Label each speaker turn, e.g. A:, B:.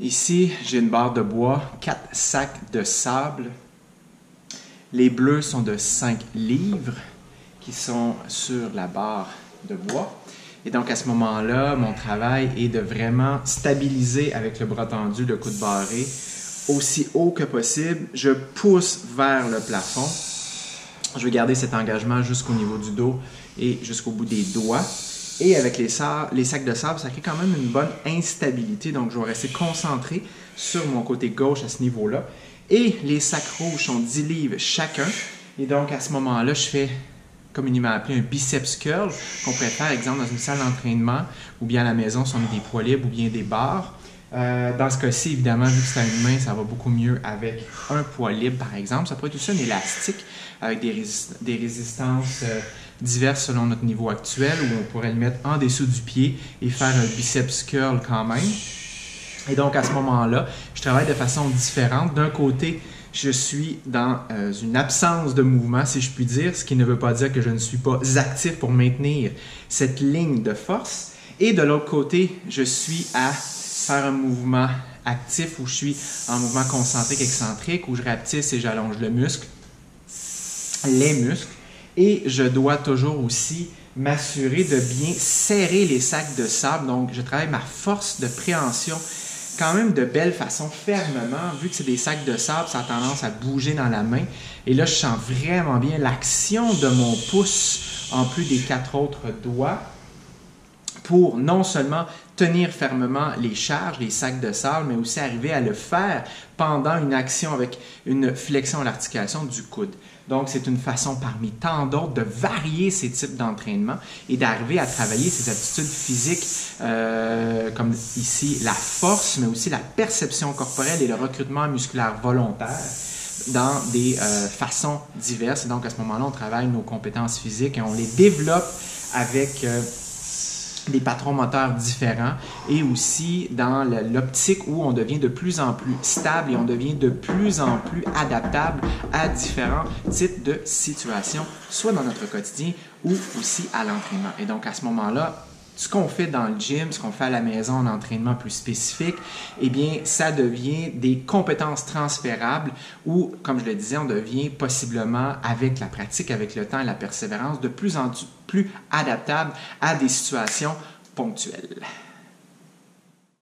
A: Ici, j'ai une barre de bois, 4 sacs de sable. Les bleus sont de 5 livres qui sont sur la barre de bois. Et donc, à ce moment-là, mon travail est de vraiment stabiliser avec le bras tendu, le coude barré, aussi haut que possible. Je pousse vers le plafond. Je vais garder cet engagement jusqu'au niveau du dos et jusqu'au bout des doigts. Et avec les sacs de sable, ça crée quand même une bonne instabilité. Donc, je vais rester concentré sur mon côté gauche à ce niveau-là. Et les sacs rouges sont 10 livres chacun. Et donc, à ce moment-là, je fais, comme il m'a appelé, un biceps curl qu'on pourrait faire, exemple, dans une salle d'entraînement ou bien à la maison si on a des poids libres ou bien des barres. Dans ce cas-ci, évidemment, vu que c'est à une main, ça va beaucoup mieux avec un poids libre, par exemple. Ça peut être aussi un élastique avec des résistances diverses selon notre niveau actuel, où on pourrait le mettre en dessous du pied et faire un biceps curl quand même. Et donc, à ce moment-là, je travaille de façon différente. D'un côté, je suis dans une absence de mouvement, si je puis dire, ce qui ne veut pas dire que je ne suis pas actif pour maintenir cette ligne de force. Et de l'autre côté, je suis à faire un mouvement actif où je suis en mouvement concentrique, excentrique, où je rapetisse et j'allonge le muscle, les muscles. Et je dois toujours aussi m'assurer de bien serrer les sacs de sable. Donc, je travaille ma force de préhension quand même de belle façon, fermement. Vu que c'est des sacs de sable, ça a tendance à bouger dans la main. Et là, je sens vraiment bien l'action de mon pouce en plus des 4 autres doigts pour non seulement tenir fermement les charges, les sacs de sable, mais aussi arriver à le faire pendant une action avec une flexion à l'articulation du coude. Donc, c'est une façon parmi tant d'autres de varier ces types d'entraînement et d'arriver à travailler ces aptitudes physiques comme ici la force, mais aussi la perception corporelle et le recrutement musculaire volontaire dans des façons diverses. Et donc, à ce moment-là, on travaille nos compétences physiques et on les développe avec des patrons moteurs différents et aussi dans l'optique où on devient de plus en plus stable et on devient de plus en plus adaptable à différents types de situations, soit dans notre quotidien ou aussi à l'entraînement. Et donc, à ce moment-là, ce qu'on fait dans le gym, ce qu'on fait à la maison en entraînement plus spécifique, eh bien, ça devient des compétences transférables où, comme je le disais, on devient possiblement, avec la pratique, avec le temps et la persévérance, de plus en plus adaptable à des situations ponctuelles.